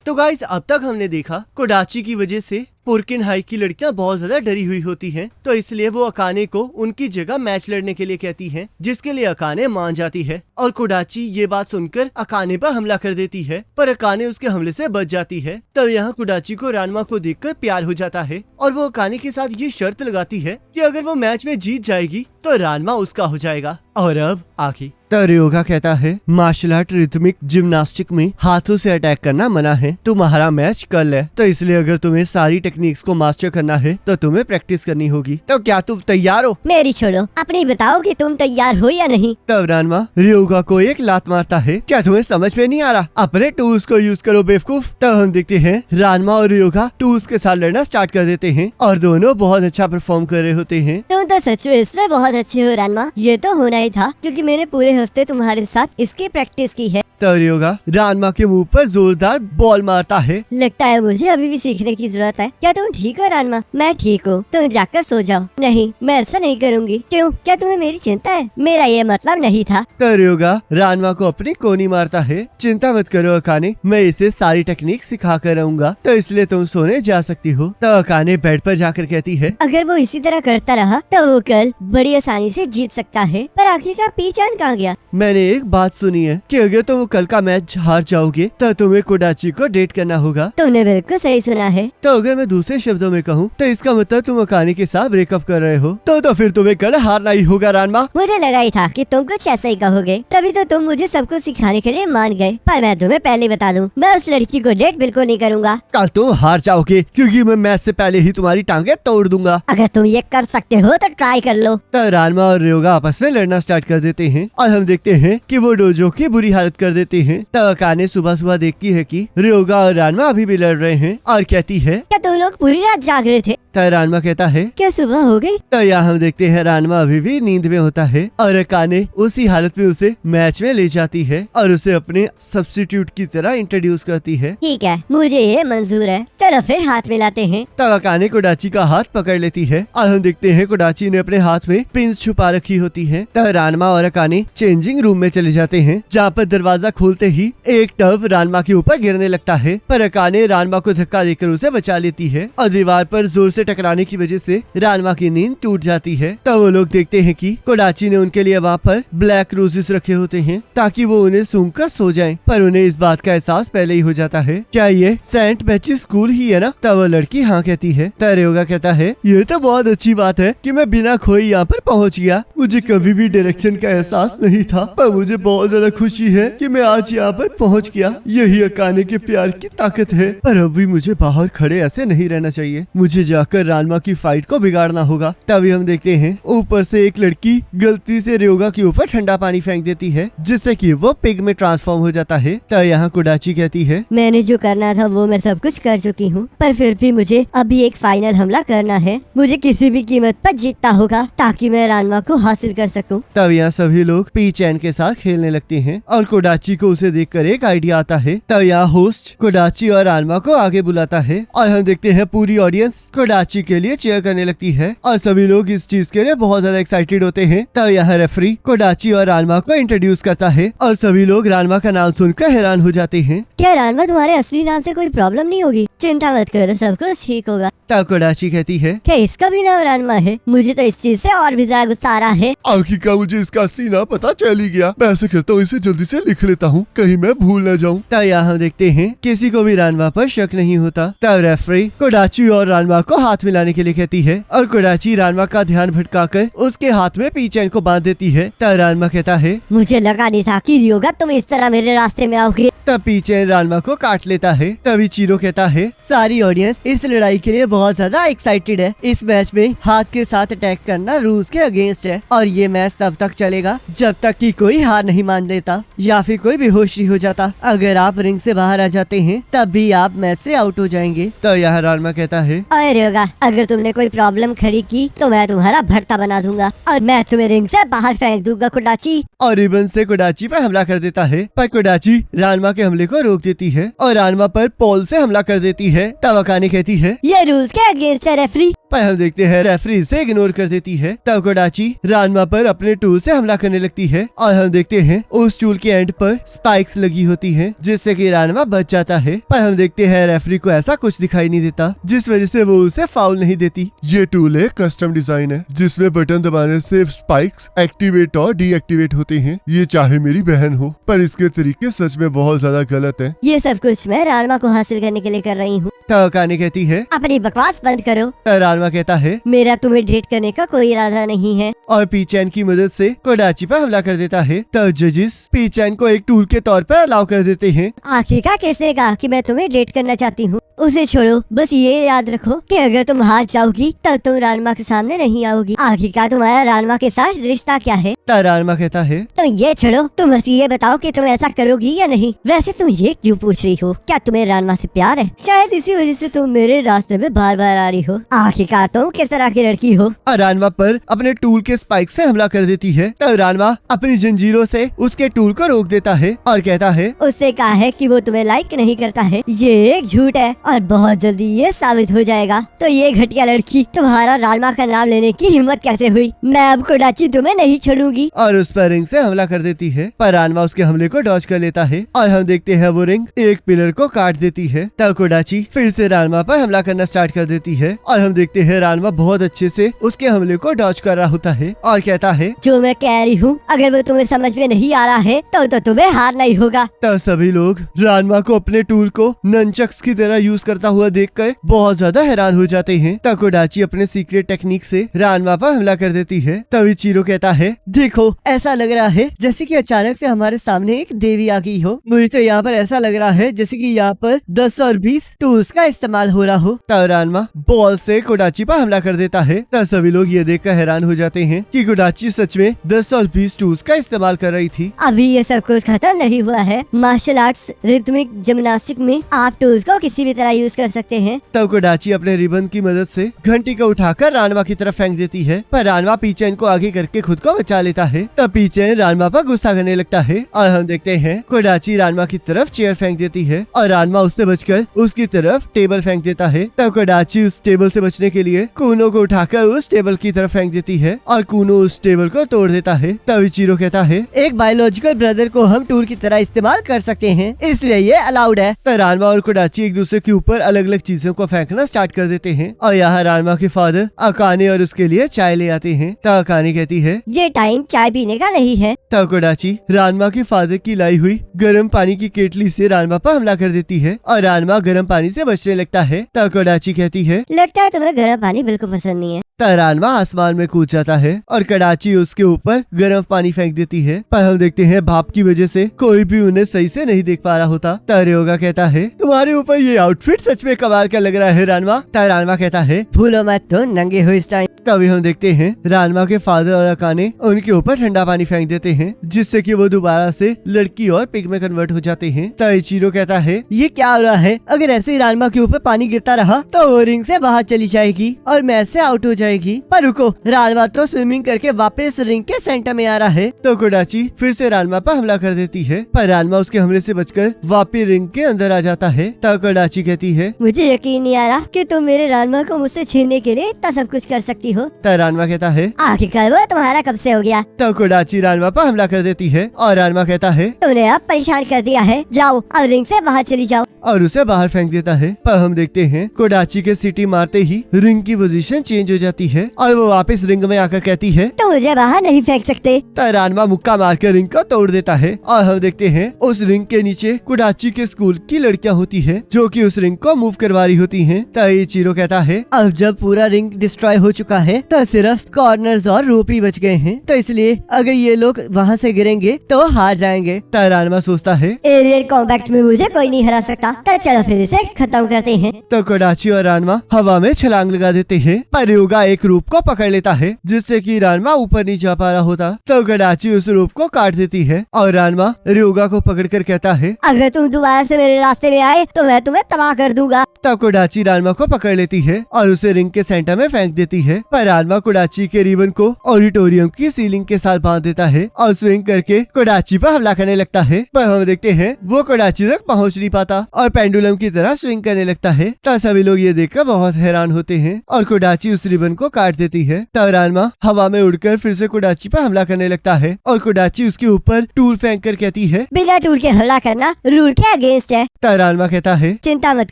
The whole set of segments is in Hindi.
तो गाइस अब तक हमने देखा कोडाची की वजह से पुरकिन हाई की लड़कियां बहुत ज्यादा डरी हुई होती हैं, तो इसलिए वो अकाने को उनकी जगह मैच लड़ने के लिए कहती हैं, जिसके लिए अकाने मान जाती है और कोडाची ये बात सुनकर अकाने पर हमला कर देती है, पर अकाने उसके हमले से बच जाती है। तब यहाँ कोडाची को रानमा को देखकर प्यार हो जाता है और वो अकाने के साथ ये शर्त लगाती है कि अगर वो मैच में जीत जाएगी तो रानमा उसका हो जाएगा। और अब आगे तो रयोगा कहता है मार्शल आर्ट रिथमिक जिम्नास्टिक में हाथों से अटैक करना मना है, तुम्हारा मैच कल है, तो इसलिए अगर तुम्हें सारी टेक्निक्स को मास्टर करना है तो तुम्हें प्रैक्टिस करनी होगी। तो क्या तुम तैयार हो? मेरी छोड़ो, अपनी बताओ कि तुम तैयार हो या नहीं। तब रानमा रयोगा को एक लात मारता है, क्या तुम्हें समझ में नहीं आ रहा? अपने टूल्स को यूज करो बेवकूफ। तब हम देखते हैं रानमा और रयोगा टूल्स के साथ लड़ना स्टार्ट कर देते हैं और दोनों बहुत अच्छा परफॉर्म कर रहे होते हैं। तुम तो सच में इसमें बहुत अच्छे हो रानमा, ये तो होना ही था क्योंकि मैंने पूरे हफ्ते तुम्हारे साथ इसकी प्रैक्टिस की है। तब रयोगा रानमा के मुंह पर जोरदार बॉल मारता है। लगता है मुझे अभी भी सीखने की जरूरत है। क्या तुम ठीक हो रानमा? मैं ठीक हूँ, तुम जाकर सो जाओ। नहीं, मैं ऐसा नहीं करूँगी। क्यों? क्या तुम्हें मेरी चिंता है? मेरा ये मतलब नहीं था। तब रयोगा रानमा को अपनी कोनी मारता है, चिंता मत करो अकाने, मैं इसे सारी टेक्निक सिखा कर रहूंगा, तो इसलिए तुम सोने जा सकती हो। तब अकाने बेड पर जाकर कहती है अगर वो इसी तरह करता रहा तो वो कल बड़ी आसानी से जीत सकता है, पर आखिरकार पीछान कहाँ गया? मैंने एक बात सुनी है कि अगर तुम कल का मैच हार जाओगे तो तुम्हें कोडाची को डेट करना होगा। तुमने बिल्कुल सही सुना है। तो अगर मैं दूसरे शब्दों में कहूँ तो इसका मतलब तुम अकाने के साथ ब्रेकअप कर रहे हो, तो फिर तुम्हें कल हारना ही होगा रानमा। मुझे लगा ही था कि तुम कुछ ऐसा ही कहोगे, तभी तो तुम मुझे सब कुछ सिखाने के लिए मान गए। पर मैं तुम्हें पहले बता दूं, मैं उस लड़की को डेट बिल्कुल नहीं करूँगा। कल तुम हार जाओगे क्योंकि मैं मैच से पहले ही तुम्हारी टांगे तोड़ दूंगा। अगर तुम ये कर सकते हो तो ट्राई कर लो। तो रानमा और रयोगा आपस में लड़ना स्टार्ट कर देते हैं और हम देखते हैं कि वो डोजो की बुरी हालत कर देते हैं। तब अकाने सुबह सुबह देखती है कि रयोगा और रानमा अभी भी लड़ रहे हैं और कहती है क्या तुम लोग पूरी रात जाग रहे थे? तो रानमा कहता है क्या सुबह हो गई? तो यहाँ हम देखते हैं रानमा अभी भी नींद में होता है और अकाने उसी हालत में उसे मैच में ले जाती है और उसे अपने सब्स्टिट्यूट की तरह इंट्रोड्यूस करती है। ठीक है, मुझे ये मंजूर है। चलो फिर हाथ मिलाते हैं। तब अकाने कोडाची का हाथ पकड़ लेती है और हम देखते हैं कोडाची ने अपने हाथ में पिंस छुपा रखी होती है। तब रानमा और अकाने चेंजिंग रूम में चले जाते हैं, जहाँ पर दरवाजा खोलते ही एक टब रानमा के ऊपर गिरने लगता है, पर अकाने रानमा को धक्का देकर उसे बचा लेती है और दीवार पर जोर से टकराने की वजह से रानमा की नींद टूट जाती है। तब वो लोग देखते हैं कि कोडाची ने उनके लिए वहाँ पर ब्लैक रोजेस रखे होते हैं ताकि वो उन्हें सूंघकर सो जाएं, पर उन्हें इस बात का एहसास पहले ही हो जाता है। क्या ये सेंट बैची स्कूल ही है ना? तब वो लड़की हाँ कहती है। तब रयोगा कहता है ये तो बहुत अच्छी बात है कि मैं बिना खोए यहाँ पर पहुँच गया। मुझे कभी भी डायरेक्शन का एहसास नहीं था, पर मुझे बहुत ज्यादा खुशी है कि मैं आज यहाँ पर पहुँच गया। यही अकाने के प्यार की ताकत है, पर अभी मुझे बाहर खड़े ऐसे नहीं रहना चाहिए, मुझे जाकर रानमा की फाइट को बिगाड़ना होगा। तभी हम देखते हैं ऊपर से एक लड़की गलती से रयोगा के ऊपर ठंडा पानी फेंक देती है, जिससे कि वो पिग में ट्रांसफॉर्म हो जाता है। तो यहाँ कोडाची कहती है मैंने जो करना था वो मैं सब कुछ कर चुकी हूँ, पर फिर भी मुझे अभी एक फाइनल हमला करना है। मुझे किसी भी कीमत पर जीतना होगा ताकि मैं रानमा को हासिल कर सकूं। तब यहाँ सभी लोग पी चैन के साथ खेलने लगते हैं और कोडाची को उसे देखकर एक आइडिया आता है। तब यहाँ होस्ट कोडाची और रानमा को आगे बुलाता है और हम देखते हैं पूरी ऑडियंस कोडाची के लिए चीयर करने लगती है और सभी लोग इस चीज के लिए बहुत ज्यादा एक्साइटेड होते हैं। तब यहाँ रेफरी कोडाची और रानमा को इंट्रोड्यूस करता है और सभी लोग रानमा का नाम सुनकर हैरान हो जाते हैं। क्या रानमा तुम्हारे असली नाम से कोई प्रॉब्लम नहीं होगी? चिंता मत करो, सब कुछ ठीक होगा। तब कोडाची कहती है क्या इसका भी नाम रानमा है? मुझे तो इस चीज से और भी ज्यादा गुस्सा आ रहा है। आखिरकार मुझे इसका असली नाम पता चल ही गया। मैं ऐसे करता हूँ, इसे जल्दी से लिख लेता हूँ, कहीं मैं भूल न जाऊँ। तब यहाँ हम देखते हैं किसी को भी रानमा पर शक नहीं होता। तब रेफरी कोडाची और रानमा को हाथ मिलाने के लिए कहती है और कोडाची रानमा का ध्यान भटकाकर उसके हाथ में पी चैन को बांध देती है। तब रानमा कहता है मुझे लगा नहीं था कि रयोगा तुम इस तरह मेरे रास्ते में आओगे। तब पी चैन रानमा को काट लेता है। तभी चीरो कहता है सारी ऑडियंस इस लड़ाई के लिए बहुत ज्यादा एक्साइटेड है। इस मैच में हाथ के साथ अटैक करना रूल्स के अगेंस्ट है और ये मैच तब तक चलेगा जब तक कि कोई हार नहीं मान लेता या फिर कोई बेहोश नहीं हो जाता। अगर आप रिंग से बाहर आ जाते हैं तब भी आप मैच से आउट हो जाएंगे। तो यहाँ रानमा कहता है अरे रयोगा, अगर तुमने कोई प्रॉब्लम खड़ी की तो मैं तुम्हारा भरता बना दूंगा और मैं तुम्हें रिंग से बाहर फेंक दूंगा कोडाची। और रिबन से कोडाची पर हमला कर देता है, पर कोडाची रानमा के हमले को रोक देती है और रानमा पर पोल से हमला कर देती है। तब अकाने कहती है ये रूल्स के अगेंस्ट है रेफरी। पर हम देखते हैं रेफरी इसे इग्नोर कर देती है। तब कोडाची रानमा पर अपने टूल से हमला करने लगती है और हम देखते हैं उस टूल के एंड पर स्पाइक्स लगी होती हैं, जिससे कि रानमा बच जाता है। पर हम देखते हैं रेफरी को ऐसा कुछ दिखाई नहीं देता, जिस वजह से वो उसे फाउल नहीं देती। ये टूल एक कस्टम डिजाइन है जिसमें बटन दबाने से स्पाइक्स एक्टिवेट और डीएक्टिवेट होते हैं। ये चाहे मेरी बहन हो, पर इसके तरीके सच में बहुत ज्यादा गलत है। ये सब कुछ मैं रानमा को हासिल करने के लिए कर रही हूँ। तब अकाने कहती है अपनी बकवास बंद करो। रानमा कहता है मेरा तुम्हें डेट करने का कोई इरादा नहीं है। और पीचैन की मदद से कोडाची पर हमला कर देता है। तब जजेस पीचैन को एक टूल के तौर पर अलाउ कर देते हैं। आखिरकार किसने कहा कि मैं तुम्हें डेट करना चाहती हूँ? उसे छोड़ो, बस ये याद रखो कि अगर तुम हार जाओगी तब तुम रानमा के सामने नहीं आओगी। आखिरकार तुम्हारा रानमा के साथ रिश्ता क्या है? तब रानमा कहता है तो ये छोड़ो, तुम बस ये बताओ कि तुम ऐसा करोगी या नहीं। वैसे तुम ये क्यों पूछ रही हो? क्या तुम्हें रानमा से प्यार है? शायद इसी वजह से तुम मेरे रास्ते में बार बार आ रही हो। आखिरकार तुम किस तरह की लड़की हो? और रानमा पर अपने टूल के स्पाइक से हमला कर देती है। तब रानमा अपनी जंजीरों से उसके टूल को रोक देता है और कहता है उससे कहा है कि वो तुम्हें लाइक नहीं करता है। ये एक झूठ है और बहुत जल्दी ये साबित हो जाएगा। तो ये घटिया लड़की तुम्हारा रानमा का नाम लेने की हिम्मत कैसे हुई? मैं अब कोडाची तुम्हें नहीं छोड़ूंगी। और उस पर रिंग से हमला कर देती है। पर रानमा उसके हमले को डॉज कर लेता है और हम देखते हैं वो रिंग एक पिलर को काट देती है। तब कोडाची फिर से रानमा पर हमला करना स्टार्ट कर देती है और हम देखते हैं रानमा बहुत अच्छे से उसके हमले को डॉज कर रहा होता है और कहता है जो मैं कह रही हूँ, अगर वो तुम्हें समझ में नहीं आ रहा है तो तुम्हें हारना ही होगा। तब सभी लोग रानमा को अपने टूल को ननचक्स की तरह यूज करता हुआ देखकर बहुत ज्यादा हैरान हो जाते हैं। तब कोडाची अपने सीक्रेट टेक्निक से रानमा पर हमला कर देती है। तभी चीरो कहता है देखो, ऐसा लग रहा है जैसे कि अचानक से हमारे सामने एक देवी आ गई हो। मुझे तो यहाँ पर ऐसा लग रहा है जैसे कि यहाँ पर 10 और 20 टूल्स का इस्तेमाल हो रहा हो। तब रानमा बॉल से कोडाची पर हमला कर देता है। तब सभी लोग ये देखकर हैरान हो जाते हैं कि कोडाची सच में 10 और 20 टूल्स का इस्तेमाल कर रही थी। अभी ये सब कुछ खत्म नहीं हुआ है। मार्शल आर्ट्स रिथमिक जिम्नास्टिक में आप टूल्स को किसी भी तरह यूज कर सकते हैं। तब कोडाची अपने रिबन की मदद से घंटी को उठाकर रानमा की तरफ फेंक देती है, पर रानमा पीचैन को आगे करके खुद को बचा लेता है। तब पीचैन रानमा पर गुस्सा करने लगता है और हम देखते हैं कोडाची रानमा की तरफ चेयर फेंक देती है और रानमा उससे बचकर उसकी तरफ टेबल फेंक देता है। तब कोडाची उस टेबल से बचने के लिए कूनो को उठाकर उस टेबल की तरफ फेंक देती है और कूनो उस टेबल को तोड़ देता है। तब इचिरो कहता है एक बायोलॉजिकल ब्रदर को हम टूल की तरह इस्तेमाल कर सकते हैं, इसलिए ये अलाउड है। तो रानमा और कोडाची एक दूसरे के ऊपर अलग अलग चीजों को फेंकना स्टार्ट कर देते हैं और यहाँ रानमा के फादर अकाने और उसके लिए चाय ले आते हैं। तब अकाने कहती है ये टाइम चाय पीने का नहीं है। तब कोडाची रानमा के फादर की लाई हुई गर्म पानी की केटली से रानमा पर हमला कर देती है और रानमा गर्म पानी से बचने लगता है। तब कोडाची कहती है लगता है तुम्हें गर्म पानी बिल्कुल पसंद नहीं है। तब रानमा आसमान में कूद जाता है और कोडाची उसके ऊपर गर्म पानी फेंक देती है, पर हम देखते हैं भाप की वजह से कोई भी उन्हें सही से नहीं देख पा रहा होता। तब रयोगा कहता है तुम्हारे ऊपर ये आउटफिट सच में कमाल का लग रहा है रानमा। तब रानमा कहता है भूलो मत तो नंगे हो इस टाइम। तभी हम देखते हैं रानमा के फादर और अकाने उनके ऊपर ठंडा पानी फेंक देते हैं, जिससे कि वो दोबारा से लड़की और पिग में कन्वर्ट हो जाते हैं। तब इचिरो कहता है ये क्या हो रहा है? अगर ऐसे ही रानमा के ऊपर पानी गिरता रहा तो वो रिंग से बाहर चली जाएगी और मैच से आउट हो जाएगी। पर रुको, रानमा तो स्विमिंग करके वापस रिंग के सेंटर में आ रहा है। तो कोडाची फिर से रानमा पर हमला कर देती है, पर रानमा उसके हमले से बचकर वापस रिंग के अंदर आ जाता है। तब कोडाची कहती है मुझे यकीन नहीं आ रहा कि तुम मेरे रानमा को मुझसे छीनने के लिए इतना सब कुछ कर सकती हो। तब रानमा कहता है आखिरकार वो तुम्हारा कब से हो गया? तब कोडाची रानमा पर हमला कर देती है और रानमा कहता है तुमने अब परेशान कर दिया है, जाओ अब रिंग से बाहर चली जाओ। और उसे बाहर फेंक देता है। पर हम देखते हैं कोडाची के सीटी मारते ही रिंग की पोजीशन चेंज हो जाती है और वो वापस रिंग में आकर कहती है तो मुझे बाहर नहीं फेंक सकते। तब रानमा मुक्का मारकर रिंग को तोड़ देता है और हम देखते हैं उस रिंग के नीचे कोडाची के स्कूल की लड़कियां होती हैं, जो कि उस रिंग को मूव करवा रही होती हैं। तब इचिरो कहता है अब जब पूरा रिंग डिस्ट्रॉय हो चुका है तो सिर्फ कॉर्नर्स और रोप ही बच गए हैं, तो इसलिए अगर ये लोग वहाँ से गिरेंगे तो हार जाएंगे। तब रानमा सोचता है एरियल कॉम्बैट में मुझे कोई नहीं हरा सकता, तो चलो फिर इसे खत्म करते हैं। तो कोडाची और रानमा हवा में छलांग लगा देते हैं, पर योगा एक रूप को पकड़ लेता है, जिससे कि रानमा ऊपर नहीं जा पा रहा होता। तो कोडाची उस रूप को काट देती है और रानमा रयोगा को पकड़कर कहता है अगर तुम दोबारा से मेरे रास्ते में आए तो मैं तुम्हें तबाह कर दूंगा। तब कोडाची रानमा को पकड़ लेती है और उसे रिंग के सेंटर में फेंक देती है पर रानमा कोडाची के रिबन को ऑडिटोरियम की सीलिंग के साथ बांध देता है और स्विंग करके कोडाची पर हमला करने लगता है। पर हम देखते हैं वो कोडाची तक पहुंच नहीं पाता और पेंडुलम की तरह स्विंग करने लगता है। तब सभी लोग ये देखकर बहुत हैरान होते हैं और कोडाची उस रिबन को काट देती है। तब रानमा हवा में उड़कर फिर से कोडाची पर हमला करने लगता है और कोडाची उसके ऊपर टूल फेंक कर कहती है, बिना टूल के हमला करना रूल के अगेंस्ट है। तब रानमा कहता है, चिंता मत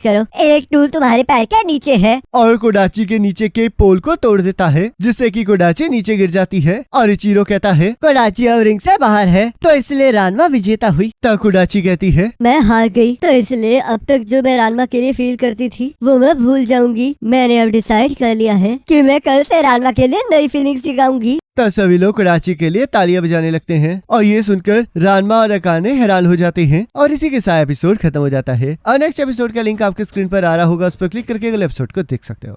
करो, एक टूल तुम्हारे पैर के नीचे है। और कोडाची के नीचे के पोल को तोड़ देता है जिससे कि कोडाची नीचे गिर जाती है। और इचिरो कहता है, कोडाची अब रिंग से बाहर है तो इसलिए रानमा विजेता हुई। तब कोडाची कहती है, मैं हार गई तो इसलिए अब तक जो मैं रानमा के लिए फील करती थी वो मैं भूल जाऊंगी। मैंने अब डिसाइड कर लिया है कि मैं कल से रानमा के लिए नई फीलिंग्स जगाऊंगी। तब सभी लोग कोडाची के लिए तालियां बजाने लगते हैं और ये सुनकर रानमा और अकाने हैरान हो जाते हैं और इसी के साथ एपिसोड खत्म हो जाता है। और नेक्स्ट एपिसोड का लिंक आपके स्क्रीन पर आ रहा होगा, उस पर क्लिक करके अगले एपिसोड को देख सकते हो।